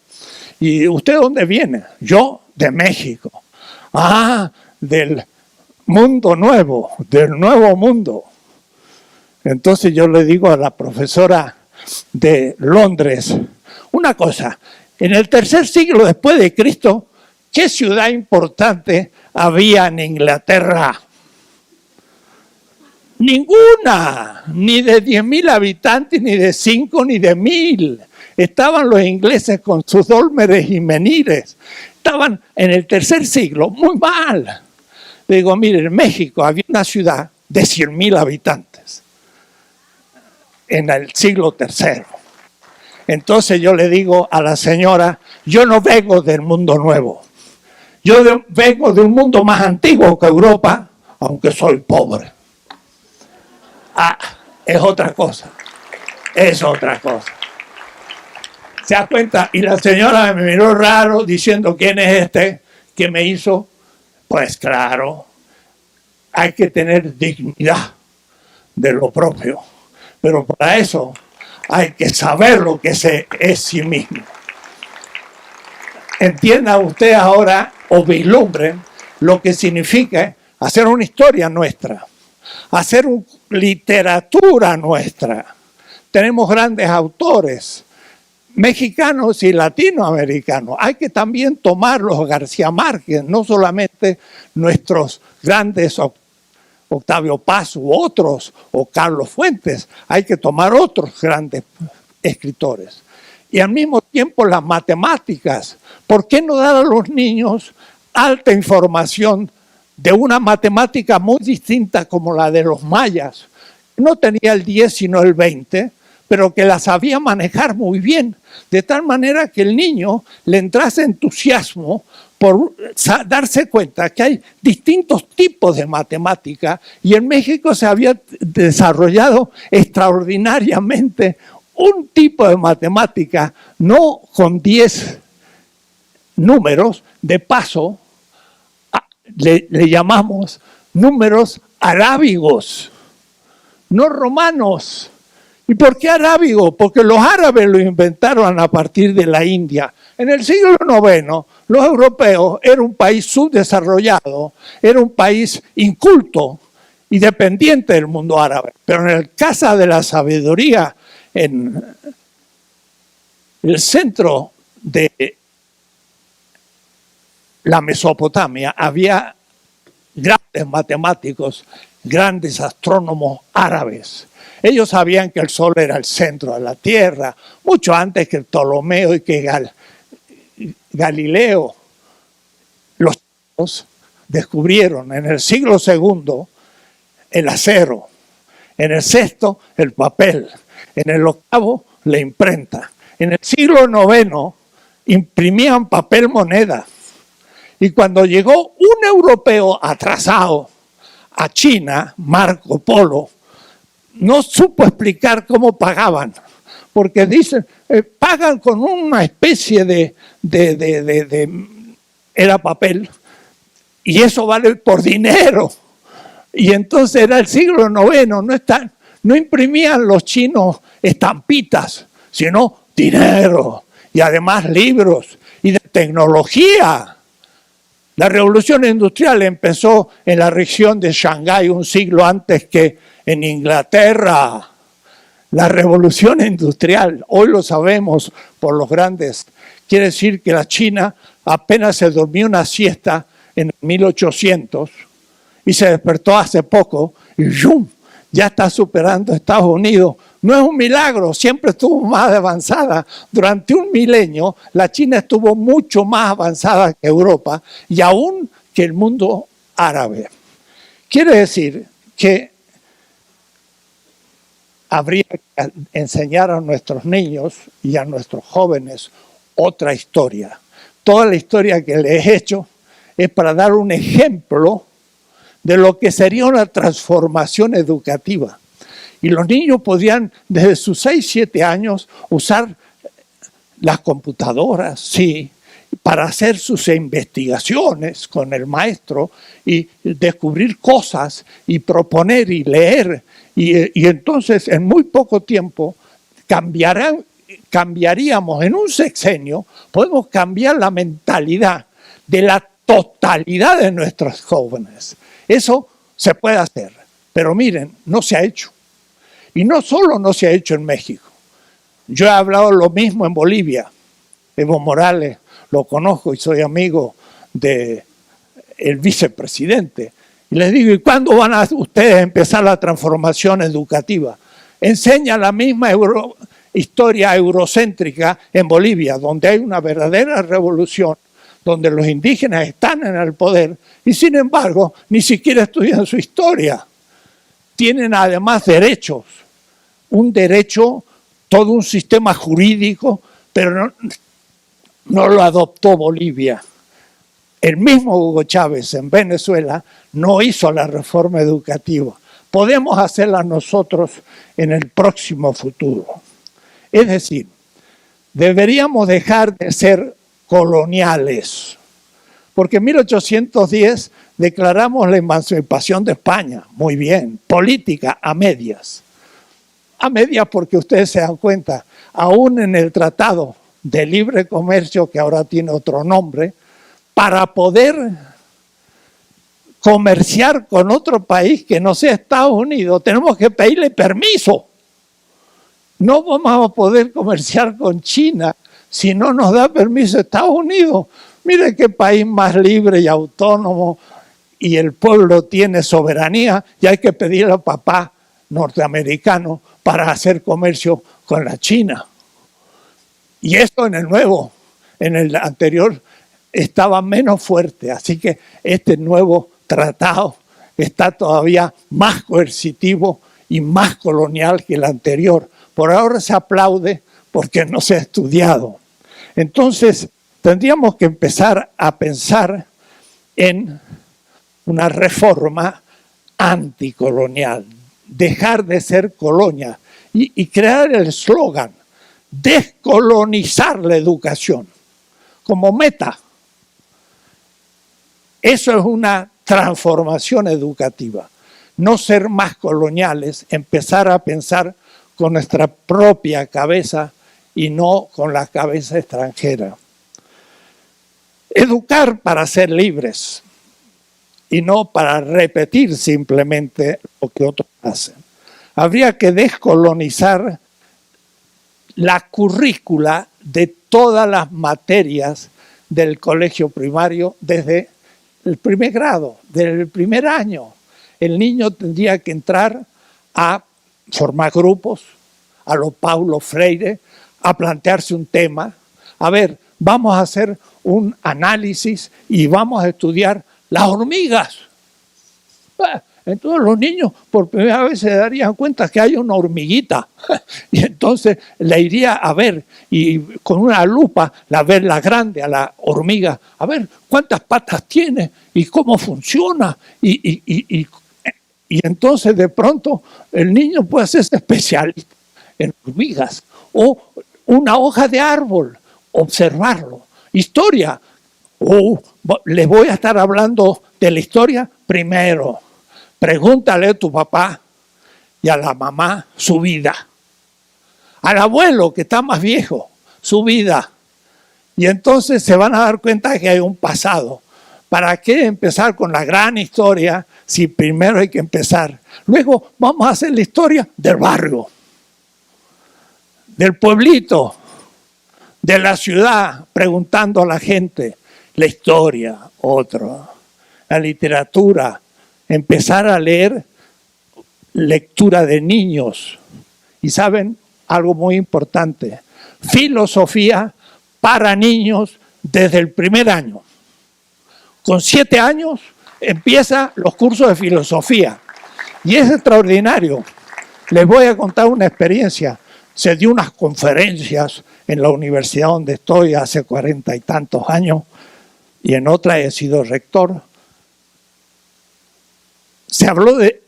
¿Y usted dónde viene? Yo, de México. Ah, del mundo nuevo, del nuevo mundo. Entonces yo le digo a la profesora de Londres, una cosa, en el 3er siglo después de Cristo, ¿qué ciudad importante había en Inglaterra? Ninguna, ni de 10.000 habitantes, ni de 5, ni de 1.000. Estaban los ingleses con sus dólmenes y menires. Estaban en el 3er siglo muy mal. Le digo, mire, en México había una ciudad de 100.000 habitantes en el siglo III. Entonces yo le digo a la señora, yo no vengo del mundo nuevo. Yo vengo de un mundo más antiguo que Europa, aunque soy pobre. Ah, es otra cosa. Es otra cosa. ¿Se da cuenta? Y la señora me miró raro diciendo, ¿quién es este que me hizo? Pues claro, hay que tener dignidad de lo propio. Pero para eso hay que saber lo que es sí mismo. Entienda usted ahora, o vislumbren, lo que significa hacer una historia nuestra, hacer literatura nuestra. Tenemos grandes autores, mexicanos y latinoamericanos. Hay que también tomarlos, García Márquez, no solamente nuestros grandes Octavio Paz u otros, o Carlos Fuentes. Hay que tomar otros grandes escritores. Y al mismo tiempo las matemáticas. ¿Por qué no dar a los niños alta información de una matemática muy distinta como la de los mayas? No tenía el 10 sino el 20, pero que la sabía manejar muy bien, de tal manera que el niño le entrase entusiasmo por darse cuenta que hay distintos tipos de matemática, y en México se había desarrollado extraordinariamente un tipo de matemática, no con 10 números, de paso le llamamos números arábigos, no romanos. ¿Y por qué arábigo? Porque los árabes lo inventaron a partir de la India. En el siglo IX, los europeos eran un país subdesarrollado, era un país inculto y dependiente del mundo árabe. Pero en el Casa de la Sabiduría, en el centro de la Mesopotamia, había grandes matemáticos, grandes astrónomos árabes. Ellos sabían que el Sol era el centro de la Tierra, mucho antes que Ptolomeo y que Galileo. Los chinos descubrieron en el siglo II el acero, en el VI el papel, en el VIII la imprenta. En el siglo IX imprimían papel moneda. Y cuando llegó un europeo atrasado a China, Marco Polo, no supo explicar cómo pagaban, porque dicen, pagan con una especie de era papel, y eso vale por dinero. Y entonces era el siglo IX, no imprimían los chinos estampitas, sino dinero, y además libros, y de tecnología. La revolución industrial empezó en la región de Shanghái un siglo antes que en Inglaterra. La revolución industrial, hoy lo sabemos por los grandes, quiere decir que la China apenas se durmió una siesta en 1800 y se despertó hace poco y ¡yum!, ya está superando a Estados Unidos. No es un milagro, siempre estuvo más avanzada. Durante un milenio la China estuvo mucho más avanzada que Europa y aún que el mundo árabe. Quiere decir que habría que enseñar a nuestros niños y a nuestros jóvenes otra historia. Toda la historia que les he hecho es para dar un ejemplo de lo que sería una transformación educativa. Y los niños podían, desde sus 6, 7 años, usar las computadoras, sí, para hacer sus investigaciones con el maestro y descubrir cosas y proponer y leer. Y entonces, en muy poco tiempo, cambiaríamos en un sexenio, podemos cambiar la mentalidad de la totalidad de nuestros jóvenes. Eso se puede hacer, pero miren, no se ha hecho. Y no solo no se ha hecho en México. Yo he hablado lo mismo en Bolivia. Evo Morales, lo conozco y soy amigo del vicepresidente. Y les digo, ¿y cuándo van a ustedes empezar la transformación educativa? Enseña la misma historia eurocéntrica en Bolivia, donde hay una verdadera revolución, donde los indígenas están en el poder y sin embargo ni siquiera estudian su historia. Tienen además derechos, un derecho, todo un sistema jurídico, pero no lo adoptó Bolivia. El mismo Hugo Chávez en Venezuela no hizo la reforma educativa. Podemos hacerla nosotros en el próximo futuro. Es decir, deberíamos dejar de ser coloniales, porque en 1810 declaramos la emancipación de España, muy bien, política a medias porque ustedes se dan cuenta, aún en el Tratado de Libre Comercio, que ahora tiene otro nombre, para poder comerciar con otro país que no sea Estados Unidos, tenemos que pedirle permiso. No vamos a poder comerciar con China si no nos da permiso Estados Unidos. Mire qué país más libre y autónomo y el pueblo tiene soberanía y hay que pedirle a papá norteamericano para hacer comercio con la China. Y esto en el nuevo, en el anterior estaba menos fuerte, así que este nuevo tratado está todavía más coercitivo y más colonial que el anterior. Por ahora se aplaude porque no se ha estudiado. Entonces, tendríamos que empezar a pensar en una reforma anticolonial, dejar de ser colonia y crear el eslogan, descolonizar la educación como meta. Eso es una transformación educativa. No ser más coloniales, empezar a pensar con nuestra propia cabeza y no con la cabeza extranjera. Educar para ser libres y no para repetir simplemente lo que otros hacen. Habría que descolonizar la currícula de todas las materias del colegio primario desde el primer grado, desde el primer año. El niño tendría que entrar a formar grupos, a lo Paulo Freire, a plantearse un tema. A ver, vamos a hacer un análisis y vamos a estudiar las hormigas. Entonces los niños por primera vez se darían cuenta que hay una hormiguita y entonces la iría a ver y con una lupa ver la grande a la hormiga, a ver cuántas patas tiene y cómo funciona y entonces de pronto el niño puede hacerse especialista en hormigas o una hoja de árbol, observarlo. Historia, les voy a estar hablando de la historia primero. Pregúntale a tu papá y a la mamá su vida. Al abuelo, que está más viejo, su vida. Y entonces se van a dar cuenta que hay un pasado. ¿Para qué empezar con la gran historia si primero hay que empezar? Luego vamos a hacer la historia del barrio, del pueblito, de la ciudad, preguntando a la gente. La historia, otro. La literatura, empezar a leer lectura de niños. Y saben, algo muy importante, filosofía para niños desde el primer año. Con 7 años empiezan los cursos de filosofía. Y es extraordinario. Les voy a contar una experiencia. Se dio unas conferencias en la universidad donde estoy hace 40 y tantos años, y en otra he sido rector. Se habló de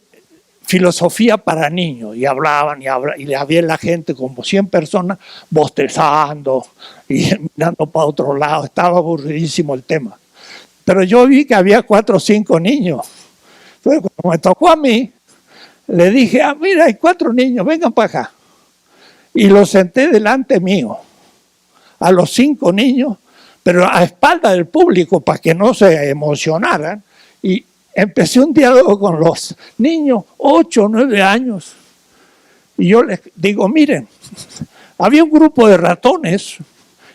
filosofía para niños, y hablaban, y había la gente como 100 personas bostezando y mirando para otro lado. Estaba aburridísimo el tema. Pero yo vi que había 4 o 5 niños. Entonces, cuando me tocó a mí, le dije, mira, hay 4 niños, vengan para acá. Y los senté delante mío, a los 5 niños, pero a espaldas del público para que no se emocionaran. Y empecé un diálogo con los niños, 8 o 9 años. Y yo les digo, miren, había un grupo de ratones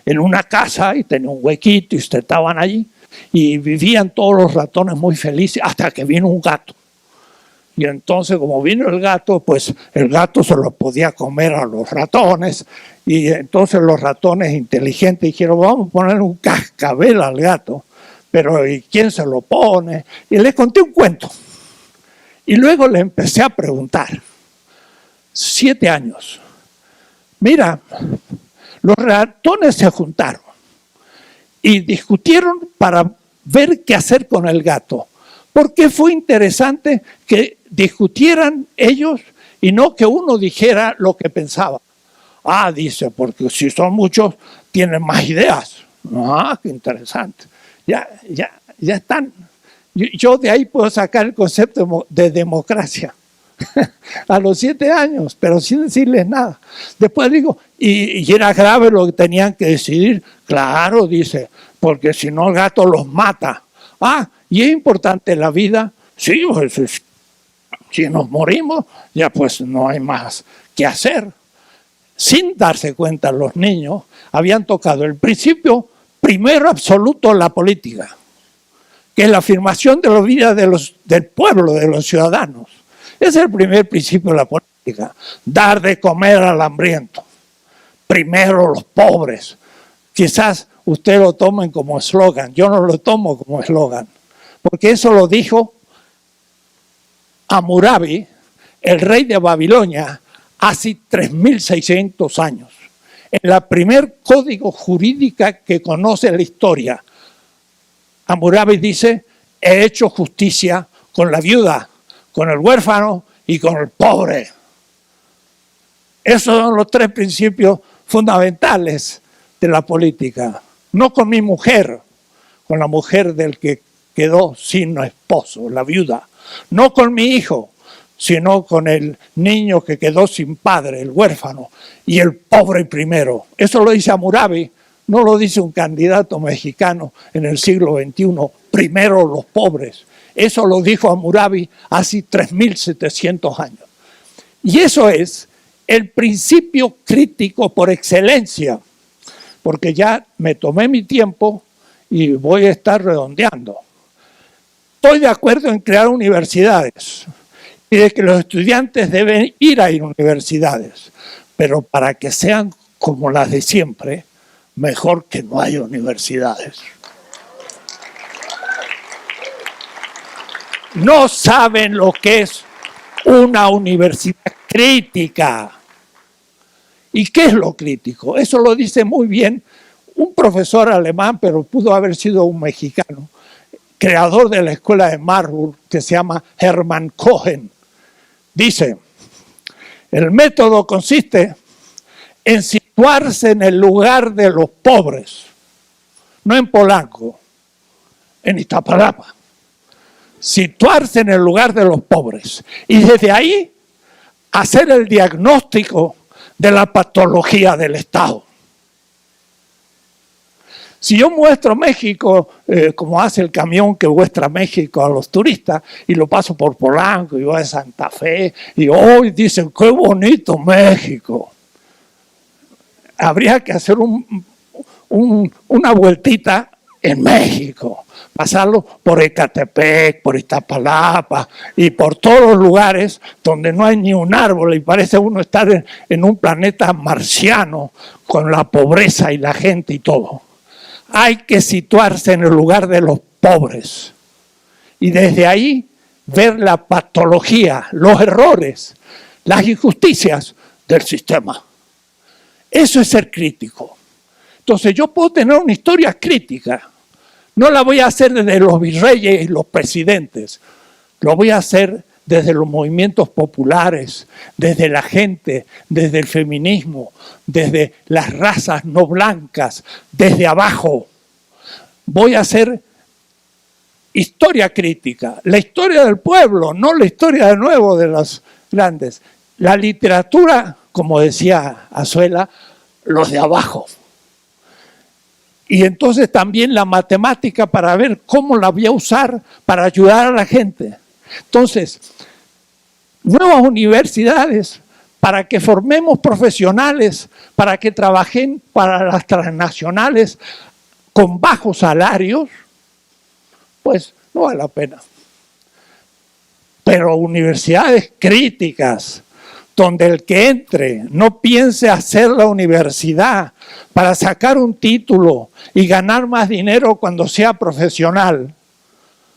en una casa y tenía un huequito y estaban allí. Y vivían todos los ratones muy felices hasta que vino un gato. Y entonces, como vino el gato, pues el gato se lo podía comer a los ratones. Y entonces los ratones inteligentes dijeron, vamos a poner un cascabel al gato. Pero ¿y quién se lo pone? Y les conté un cuento. Y luego le empecé a preguntar. 7 años. Mira, los ratones se juntaron y discutieron para ver qué hacer con el gato. Porque fue interesante que discutieran ellos y no que uno dijera lo que pensaba. Dice, porque si son muchos, tienen más ideas. Qué interesante. Ya están. Yo de ahí puedo sacar el concepto de democracia. A los 7 años, pero sin decirles nada. Después digo, y era grave lo que tenían que decidir. Claro, dice, porque si no el gato los mata. ¿Y es importante la vida? Sí, pues, si nos morimos, ya pues no hay más que hacer. Sin darse cuenta los niños, habían tocado el principio primero absoluto de la política, que es la afirmación de la vida del pueblo, de los ciudadanos. Ese es el primer principio de la política, dar de comer al hambriento. Primero los pobres. Quizás ustedes lo tomen como eslogan, yo no lo tomo como eslogan, porque eso lo dijo Hammurabi, el rey de Babilonia, hace 3.600 años. En la primer código jurídico que conoce la historia, Hammurabi dice, he hecho justicia con la viuda, con el huérfano y con el pobre. Esos son los 3 principios fundamentales de la política. No con mi mujer, con la mujer del que quedó sin esposo, la viuda. No con mi hijo, sino con el niño que quedó sin padre, el huérfano, y el pobre primero. Eso lo dice Hammurabi, no lo dice un candidato mexicano en el siglo XXI, primero los pobres. Eso lo dijo Hammurabi hace 3.700 años. Y eso es el principio crítico por excelencia, porque ya me tomé mi tiempo y voy a estar redondeando. Estoy de acuerdo en crear universidades y de que los estudiantes deben ir a universidades, pero para que sean como las de siempre, mejor que no haya universidades. No saben lo que es una universidad crítica. ¿Y qué es lo crítico? Eso lo dice muy bien un profesor alemán, pero pudo haber sido un mexicano, creador de la escuela de Marburg, que se llama Hermann Cohen. Dice, el método consiste en situarse en el lugar de los pobres, no en Polanco, en Iztapalapa. Situarse en el lugar de los pobres y desde ahí hacer el diagnóstico de la patología del Estado. Si yo muestro México, como hace el camión que muestra México a los turistas, y lo paso por Polanco, y voy a Santa Fe, y hoy dicen, qué bonito México. Habría que hacer una vueltita en México, pasarlo por Ecatepec, por Iztapalapa y por todos los lugares donde no hay ni un árbol y parece uno estar en un planeta marciano con la pobreza y la gente y todo. Hay que situarse en el lugar de los pobres y desde ahí ver la patología, los errores, las injusticias del sistema. Eso es ser crítico. Entonces yo puedo tener una historia crítica. No la voy a hacer desde los virreyes y los presidentes. Lo voy a hacer desde los movimientos populares, desde la gente, desde el feminismo, desde las razas no blancas, desde abajo. Voy a hacer historia crítica, la historia del pueblo, no la historia de nuevo de los grandes. La literatura, como decía Azuela, los de abajo. Y entonces también la matemática para ver cómo la voy a usar para ayudar a la gente. Entonces, nuevas universidades para que formemos profesionales, para que trabajen para las transnacionales con bajos salarios, pues no vale la pena. Pero universidades críticas, donde el que entre no piense hacer la universidad para sacar un título y ganar más dinero cuando sea profesional,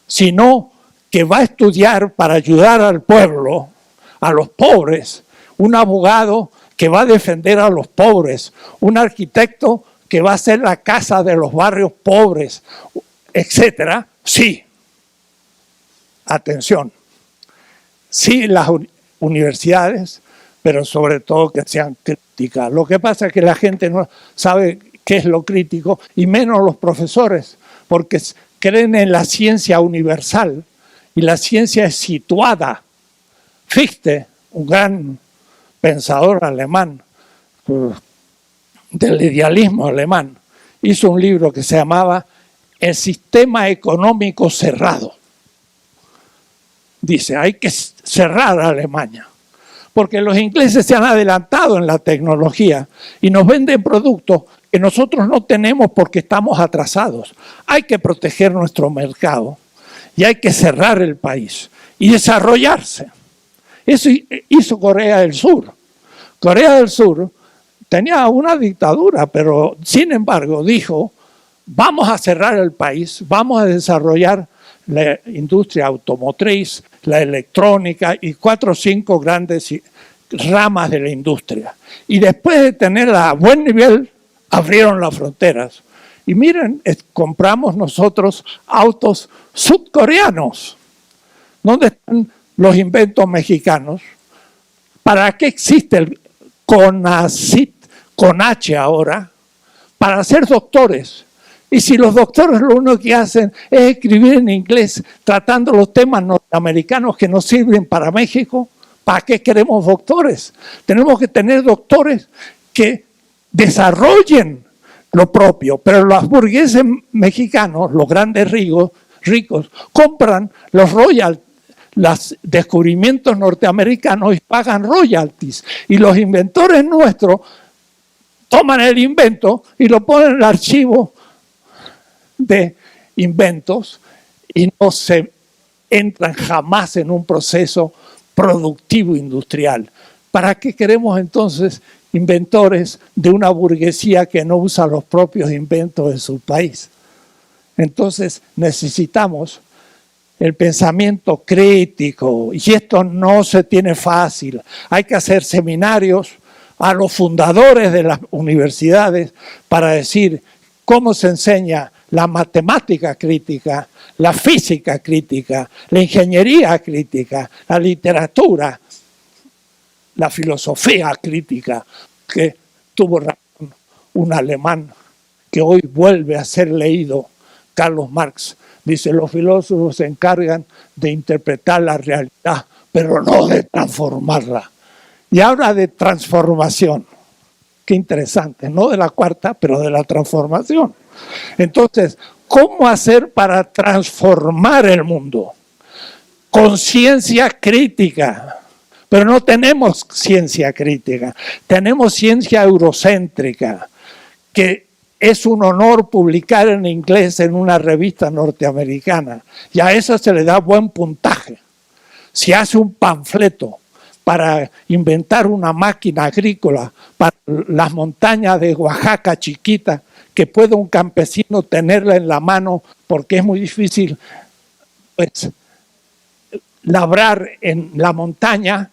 sino que va a estudiar para ayudar al pueblo, a los pobres, un abogado que va a defender a los pobres, un arquitecto que va a hacer la casa de los barrios pobres, etcétera. Sí, atención, sí las universidades, pero sobre todo que sean críticas. Lo que pasa es que la gente no sabe qué es lo crítico, y menos los profesores, porque creen en la ciencia universal, y la ciencia es situada. Fichte, un gran pensador alemán, del idealismo alemán, hizo un libro que se llamaba El sistema económico cerrado. Dice, hay que cerrar a Alemania, porque los ingleses se han adelantado en la tecnología y nos venden productos que nosotros no tenemos porque estamos atrasados. Hay que proteger nuestro mercado y hay que cerrar el país y desarrollarse. Eso hizo Corea del Sur. Corea del Sur tenía una dictadura, pero sin embargo dijo, vamos a cerrar el país, vamos a desarrollar la industria automotriz, la electrónica y 4 o 5 grandes ramas de la industria. Y después de tenerla a buen nivel, abrieron las fronteras. Y miren, compramos nosotros autos sudcoreanos. ¿Dónde están los inventos mexicanos? ¿Para qué existe el CONACYT, con H ahora? Para ser doctores. Y si los doctores lo único que hacen es escribir en inglés, tratando los temas norteamericanos que nos sirven para México, ¿para qué queremos doctores? Tenemos que tener doctores que desarrollen lo propio, pero los burgueses mexicanos, los grandes ricos, compran los royalties, los descubrimientos norteamericanos y pagan royalties. Y los inventores nuestros toman el invento y lo ponen en el archivo de inventos y no se entran jamás en un proceso productivo industrial. ¿Para qué queremos entonces inventores de una burguesía que no usa los propios inventos de su país? Entonces necesitamos el pensamiento crítico, y esto no se tiene fácil. Hay que hacer seminarios a los fundadores de las universidades para decir cómo se enseña la matemática crítica, la física crítica, la ingeniería crítica, la literatura, la filosofía crítica, que tuvo razón un alemán que hoy vuelve a ser leído, Carlos Marx. Dice, los filósofos se encargan de interpretar la realidad, pero no de transformarla. Y habla de transformación. Qué interesante, no de la cuarta, pero de la transformación. Entonces, ¿cómo hacer para transformar el mundo? Con ciencia crítica. Pero no tenemos ciencia crítica, tenemos ciencia eurocéntrica, que es un honor publicar en inglés en una revista norteamericana, y a eso se le da buen puntaje. Si hace un panfleto para inventar una máquina agrícola para las montañas de Oaxaca chiquita, que pueda un campesino tenerla en la mano, porque es muy difícil pues, labrar en la montaña.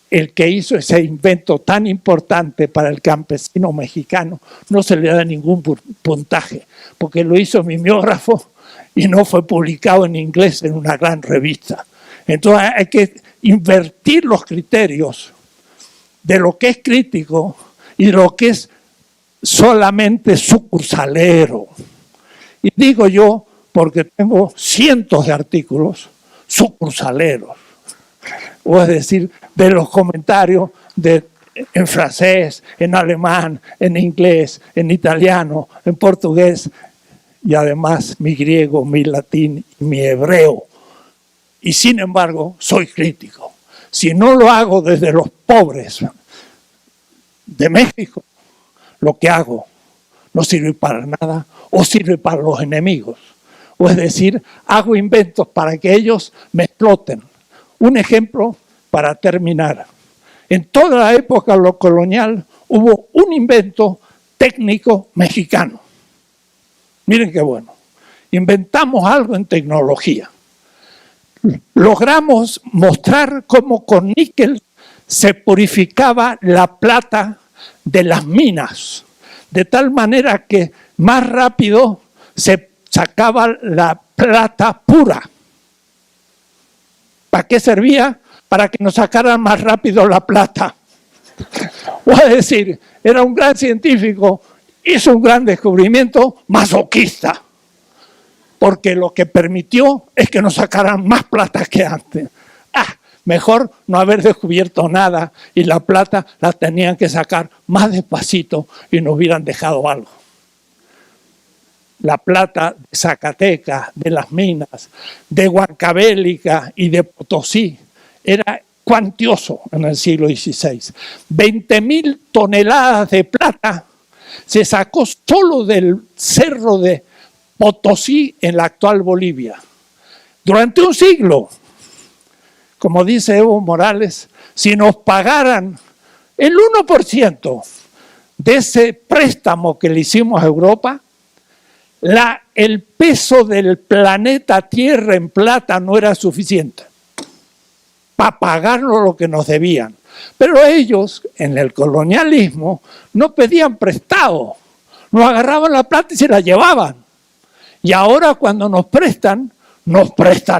El que hizo ese invento tan importante para el campesino mexicano no se le da ningún puntaje, porque lo hizo mimeógrafo y no fue publicado en inglés en una gran revista. Entonces hay que invertir los criterios de lo que es crítico y de lo que es solamente sucursalero. Y digo yo, porque tengo cientos de artículos sucursaleros. O es decir, de los comentarios en francés, en alemán, en inglés, en italiano, en portugués, y además mi griego, mi latín y mi hebreo. Y sin embargo, soy crítico. Si no lo hago desde los pobres de México, lo que hago no sirve para nada o sirve para los enemigos. O es decir, hago inventos para que ellos me exploten. Un ejemplo para terminar. En toda la época colonial hubo un invento técnico mexicano. Miren qué bueno. Inventamos algo en tecnología. Logramos mostrar cómo con níquel se purificaba la plata de las minas, de tal manera que más rápido se sacaba la plata pura. ¿Para qué servía? Para que nos sacaran más rápido la plata. O es decir, era un gran científico, hizo un gran descubrimiento masoquista, porque lo que permitió es que nos sacaran más plata que antes. Mejor no haber descubierto nada y la plata la tenían que sacar más despacito y nos hubieran dejado algo. La plata de Zacatecas, de las minas, de Huancavelica y de Potosí era cuantioso en el siglo XVI. 20.000 toneladas de plata se sacó solo del cerro de Potosí en la actual Bolivia. Durante un siglo, como dice Evo Morales, si nos pagaran el 1% de ese préstamo que le hicimos a Europa, el peso del planeta Tierra en plata no era suficiente para pagarnos lo que nos debían. Pero ellos, en el colonialismo, no pedían prestado. Nos agarraban la plata y se la llevaban. Y ahora cuando nos prestan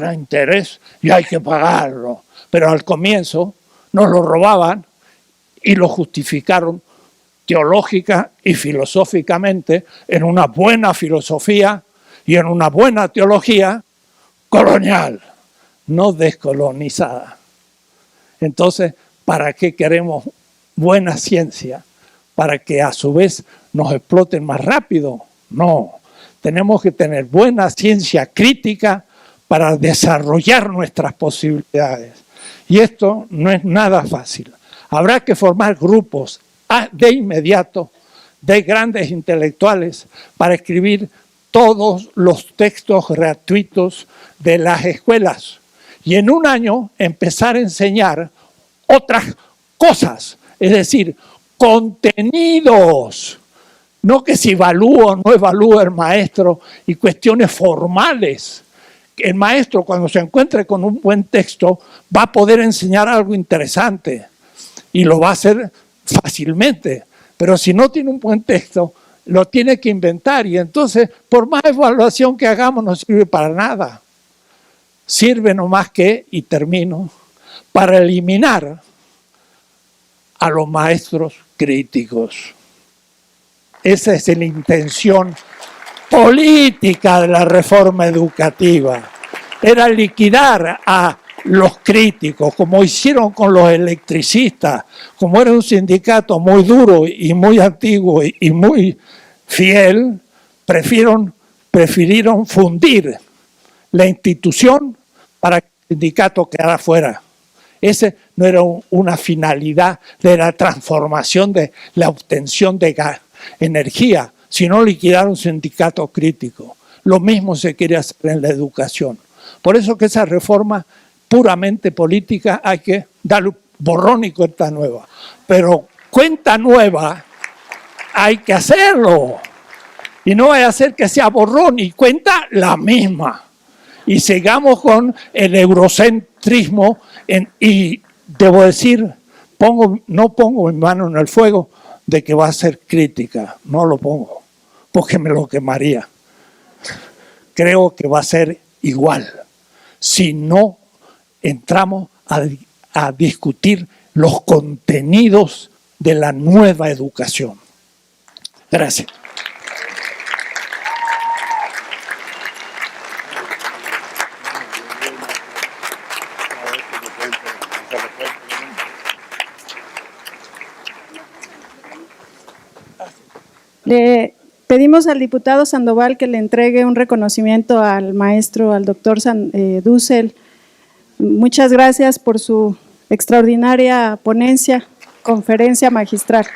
a interés y hay que pagarlo. Pero al comienzo nos lo robaban y lo justificaron teológica y filosóficamente en una buena filosofía y en una buena teología colonial, no descolonizada. Entonces, ¿para qué queremos buena ciencia? ¿Para que a su vez nos exploten más rápido? No, tenemos que tener buena ciencia crítica para desarrollar nuestras posibilidades. Y esto no es nada fácil. Habrá que formar grupos de inmediato de grandes intelectuales para escribir todos los textos gratuitos de las escuelas y en un año empezar a enseñar otras cosas, es decir, contenidos, no que si evalúa o no evalúa el maestro y cuestiones formales. El maestro, cuando se encuentre con un buen texto, va a poder enseñar algo interesante y lo va a hacer fácilmente, pero si no tiene un buen texto, lo tiene que inventar y entonces, por más evaluación que hagamos, no sirve para nada. Sirve nomás que, y termino, para eliminar a los maestros críticos. Esa es la intención política de la reforma educativa. Era liquidar a los críticos, como hicieron con los electricistas, como era un sindicato muy duro y muy antiguo y muy fiel, prefirieron fundir la institución para que el sindicato quedara fuera. Ese no era una finalidad de la transformación de la obtención de energía, sino liquidar un sindicato crítico. Lo mismo se quiere hacer en la educación. Por eso que esa reforma puramente política hay que darle borrón y cuenta nueva. Pero cuenta nueva hay que hacerlo. Y no vaya a ser que sea borrón y cuenta la misma. Y sigamos con el eurocentrismo y debo decir, no pongo mi mano en el fuego de que va a ser crítica. No lo pongo, porque me lo quemaría. Creo que va a ser igual si no entramos a discutir los contenidos de la nueva educación. Gracias. Le pedimos al diputado Sandoval que le entregue un reconocimiento al maestro, al doctor Dussel. Muchas gracias por su extraordinaria ponencia, conferencia magistral.